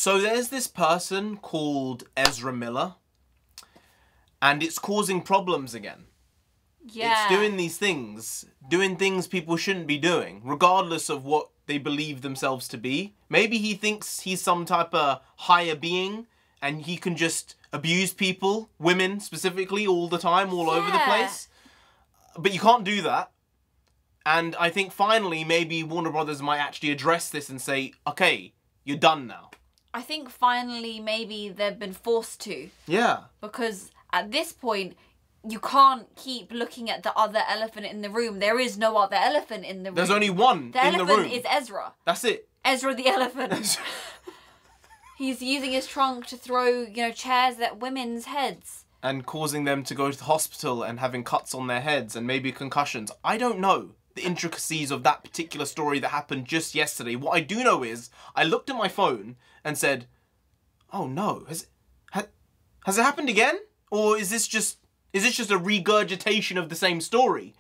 So there's this person called Ezra Miller, and it's causing problems again. Yeah. It's doing these things, doing things people shouldn't be doing, regardless of what they believe themselves to be. Maybe he thinks he's some type of higher being, and he can just abuse people, women specifically, all the time, all over the place. But you can't do that. And I think finally, maybe Warner Brothers might actually address this and say, okay, you're done now. I think finally maybe they've been forced to. Yeah. Because at this point, you can't keep looking at the other elephant in the room. There is no other elephant in the room. There's only one the in the room. The elephant is Ezra. That's it. Ezra the elephant. He's using his trunk to throw, chairs at women's heads. And causing them to go to the hospital and having cuts on their heads and maybe concussions. I don't know the intricacies of that particular story that happened just yesterday. What I do know is, I looked at my phone and said, oh no, has it happened again? Or is this just a regurgitation of the same story?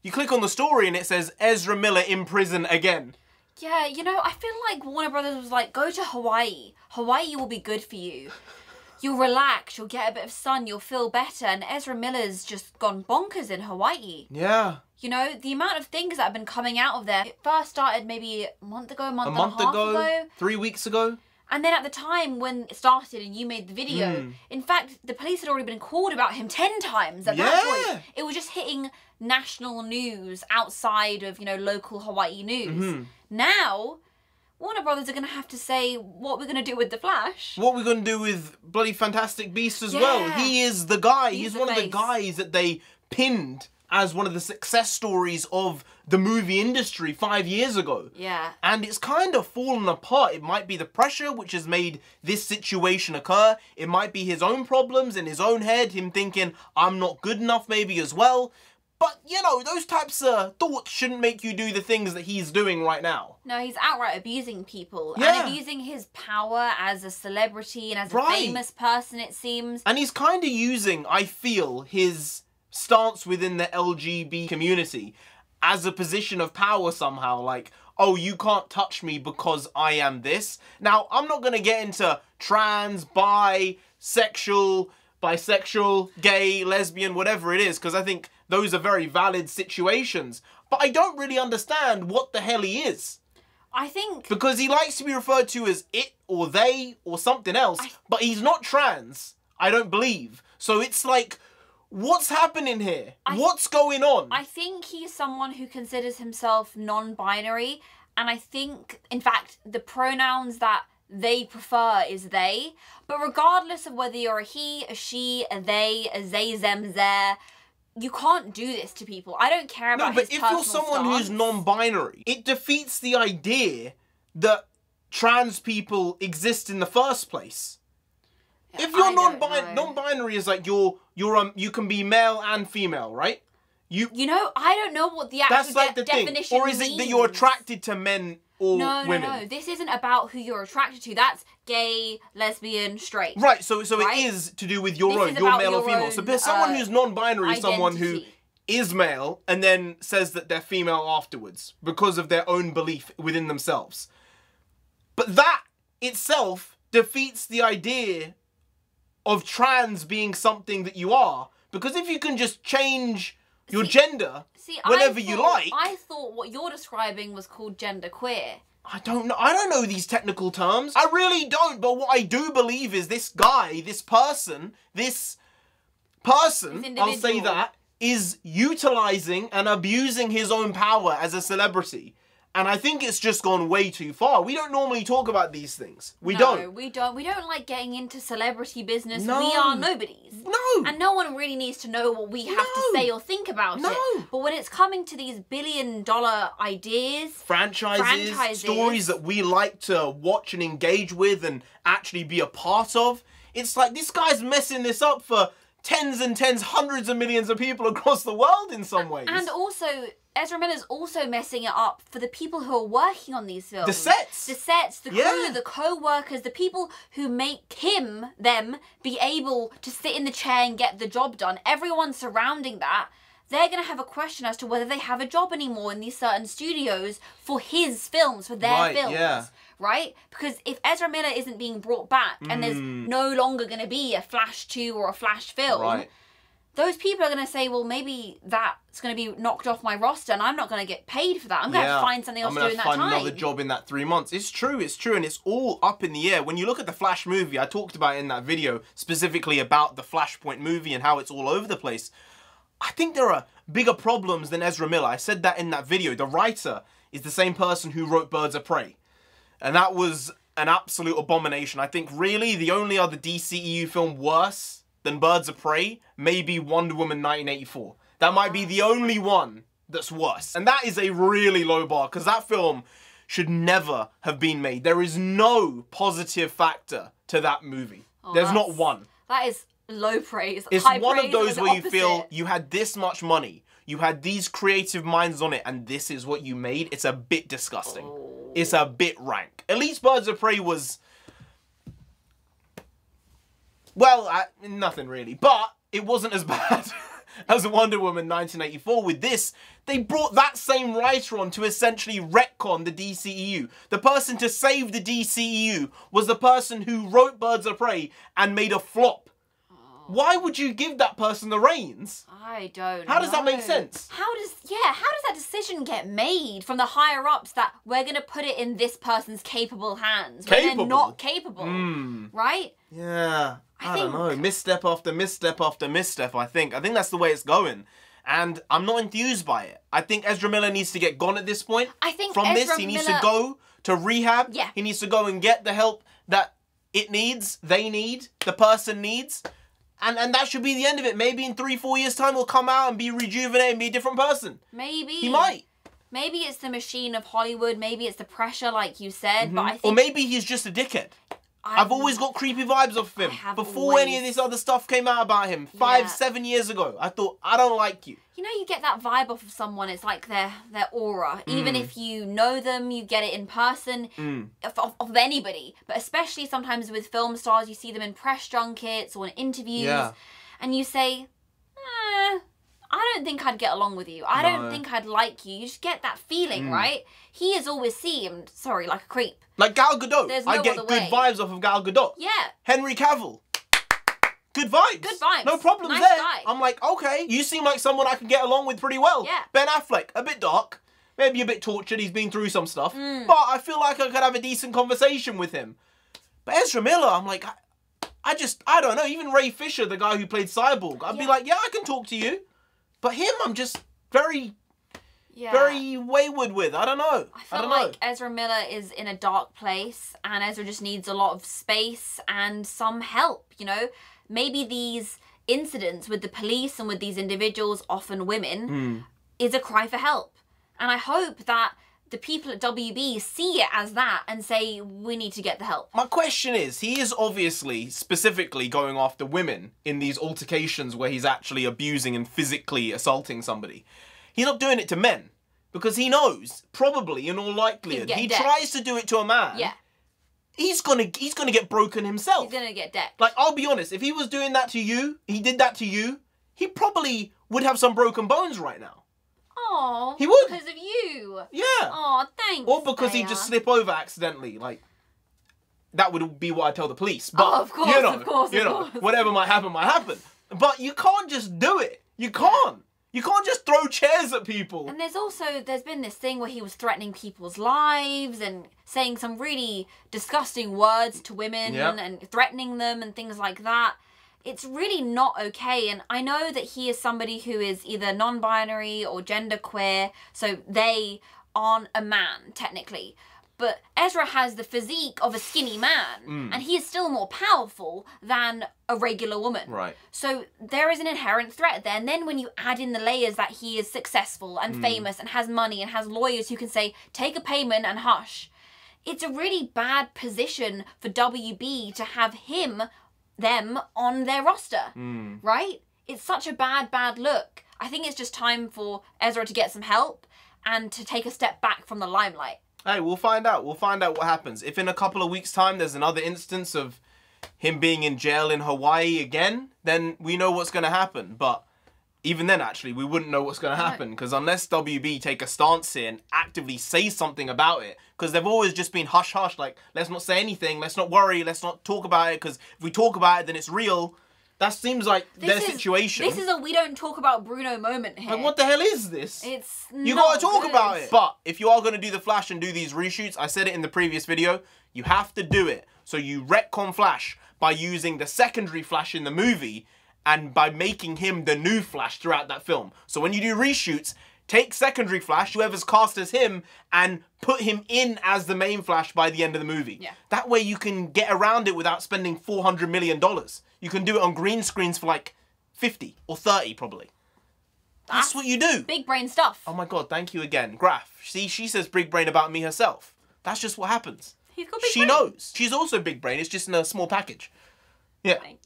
You click on the story and it says, Ezra Miller in prison again. Yeah, I feel like Warner Brothers was like, go to Hawaii. Hawaii will be good for you. You'll relax, you'll get a bit of sun, you'll feel better. And Ezra Miller's just gone bonkers in Hawaii. Yeah. The amount of things that have been coming out of there. It first started maybe a month ago, a month and a half ago. 3 weeks ago. And then at the time when it started and you made the video, in fact, the police had already been called about him 10 times at that point. It was just hitting national news outside of, local Hawaii news. Now, Warner Brothers are going to have to say what we're going to do with The Flash. What we're going to do with bloody Fantastic Beast as well. He is the guy. He's one of the guys that they pinned as one of the success stories of the movie industry 5 years ago. Yeah. And it's kind of fallen apart. It might be the pressure which has made this situation occur. It might be his own problems in his own head, him thinking, I'm not good enough maybe as well. But, those types of thoughts shouldn't make you do the things that he's doing right now. No, he's outright abusing people. Yeah. And abusing his power as a celebrity and as a famous person, it seems. And he's kind of using, I feel, his stance within the LGBT community as a position of power somehow. Like, oh, you can't touch me because I am this. Now, I'm not going to get into trans, bisexual, gay, lesbian, whatever it is, because I think those are very valid situations. But I don't really understand what the hell he is. I think... Because he likes to be referred to as it or they or something else, but he's not trans, I don't believe. So it's like, what's happening here? What's going on? I think he's someone who considers himself non-binary, and I think, in fact, the pronouns that they prefer is they. But regardless of whether you're a he, a she, a they, a they, them, there, you can't do this to people. I don't care about his personal stance. But if you're someone who's non-binary, it defeats the idea that trans people exist in the first place. Yeah, if you're non-binary is like you can be male and female, right? I don't know what the actual definition means. Or is it that you're attracted to men or women? No. This isn't about who you're attracted to. That's gay, lesbian, straight. Right, so it is to do with your male or female. So someone who's non-binary is someone who is male and then says that they're female afterwards because of their own belief within themselves. But that itself defeats the idea of trans being something that you are. Because if you can just change your gender whenever you like. I thought what you're describing was called genderqueer. I don't know these technical terms. I really don't, but what I do believe is this guy, this person, I'll say that, is utilizing and abusing his own power as a celebrity. And I think it's just gone way too far. We don't normally talk about these things. We don't. We don't like getting into celebrity business. No. We are nobodies. No. And no one really needs to know what we have to say or think about it. But when it's coming to these billion-dollar ideas, franchises, stories that we like to watch and engage with and actually be a part of, it's like this guy's messing this up for tens and tens, hundreds of millions of people across the world in some ways. And also, Ezra Miller's also messing it up for the people who are working on these films. The sets. The sets, the crew, the co-workers, the people who make them be able to sit in the chair and get the job done. Everyone surrounding that, they're going to have a question as to whether they have a job anymore in these certain studios for his films, for their films. Yeah. right? Because if Ezra Miller isn't being brought back and there's no longer going to be a Flash 2 or a Flash film, right. those people are going to say, well, maybe that's going to be knocked off my roster and I'm not going to get paid for that. I'm going to have to find something else to do in that time. I'm going to find another job in that 3 months. It's true, and it's all up in the air. When you look at the Flash movie, I talked about it in that video, specifically about the Flashpoint movie and how it's all over the place. I think there are bigger problems than Ezra Miller. I said that in that video. The writer is the same person who wrote Birds of Prey. And that was an absolute abomination. I think really the only other DCEU film worse than Birds of Prey may be Wonder Woman 1984. That might be the only one that's worse. And that is a really low bar, because that film should never have been made. There is no positive factor to that movie. There's not one. That is low praise. It's high one praise of those or where the you feel opposite. you had this much money, you had these creative minds on it, and this is what you made. It's a bit disgusting. It's a bit rank. At least Birds of Prey was, well, nothing really, but it wasn't as bad as Wonder Woman 1984. With this, they brought that same writer on to essentially retcon the DCEU. The person to save the DCEU was the person who wrote Birds of Prey and made a flop. Why would you give that person the reins? I don't know. How does that make sense? How does that decision get made from the higher ups that we're going to put it in this person's capable hands when they're not capable, right? Yeah, I don't know. Misstep after misstep after misstep, I think. I think that's the way it's going. And I'm not enthused by it. I think Ezra Miller needs to get gone at this point. I think from this, he needs to go to rehab. Yeah. He needs to go and get the help that it needs, they need, the person needs. And that should be the end of it. Maybe in 3-4 years' time, he'll come out and be rejuvenated and be a different person. Maybe. He might. Maybe it's the machine of Hollywood. Maybe it's the pressure, like you said. But I think... Or maybe he's just a dickhead. I've always got creepy vibes off him. Before any of this other stuff came out about him, 5-7 years ago, I thought, I don't like you. You know, you get that vibe off of someone. It's like their aura. Even if you know them, you get it in person of anybody. But especially sometimes with film stars, you see them in press junkets or in interviews. And you say, I don't think I'd get along with you. I don't think I'd like you. You just get that feeling, right? He has always seemed, like a creep. Like Gal Gadot. There's no I get other good way. vibes off of Gal Gadot. Yeah. Henry Cavill. Good vibes. Good vibes. No problems Nice there. guy. I'm like, okay, you seem like someone I can get along with pretty well. Yeah. Ben Affleck, a bit dark. Maybe a bit tortured. He's been through some stuff. But I feel like I could have a decent conversation with him. But Ezra Miller, I'm like, I don't know. Even Ray Fisher, the guy who played Cyborg, I'd be like, yeah, I can talk to you. But him, I'm just very wayward with. I don't know. I feel like Ezra Miller is in a dark place and Ezra just needs a lot of space and some help, you know? Maybe these incidents with the police and with these individuals, often women, is a cry for help. And I hope that the people at WB see it as that and say, we need to get the help. My question is, he is obviously specifically going after women in these altercations where he's actually abusing and physically assaulting somebody. He's not doing it to men because he knows, probably in all likelihood, he tries to do it to a man. Yeah. He's gonna get broken himself. He's gonna get decked. Like, I'll be honest, if he was doing that to you, he did that to you, he probably would have some broken bones right now. Oh, he would. Because of you. Yeah. Oh, thanks. Or because he'd just slip over accidentally. Like, that would be what I'd tell the police. But, of course, of course. Whatever might happen, might happen. But you can't just do it. You can't. You can't just throw chairs at people. And there's been this thing where he was threatening people's lives and saying some really disgusting words to women and threatening them and things like that. It's really not okay. And I know that he is somebody who is either non-binary or genderqueer, so they aren't a man, technically. But Ezra has the physique of a skinny man, and he is still more powerful than a regular woman. Right. So there is an inherent threat there. And then when you add in the layers that he is successful and famous and has money and has lawyers who can say, take a payment and hush, it's a really bad position for WB to have them on their roster, right? It's such a bad look. I think it's just time for Ezra to get some help and to take a step back from the limelight. Hey, we'll find out. We'll find out what happens. If in a couple of weeks' time there's another instance of him being in jail in Hawaii again, then we know what's going to happen. But Even then, actually, we wouldn't know what's going to happen, because unless WB take a stance here and actively say something about it, because they've always just been hush-hush, like, let's not say anything, let's not worry, let's not talk about it, because if we talk about it, then it's real. That seems like their situation. This is a we don't talk about Bruno moment here. Like, what the hell is this? It's You gotta talk about it. But if you are gonna do the Flash and do these reshoots, I said it in the previous video, you have to do it. So you retcon Flash by using the secondary Flash in the movie and by making him the new Flash throughout that film. So when you do reshoots, take secondary Flash, whoever's cast as him, and put him in as the main Flash by the end of the movie. Yeah. That way you can get around it without spending $400 million. You can do it on green screens for like 50 or 30 probably. That's what you do. Big brain stuff. Oh my god, thank you again. Graf, see, she says big brain about me herself. That's just what happens. He's got big brain. She knows. She's also big brain, it's just in a small package. Yeah. Thanks.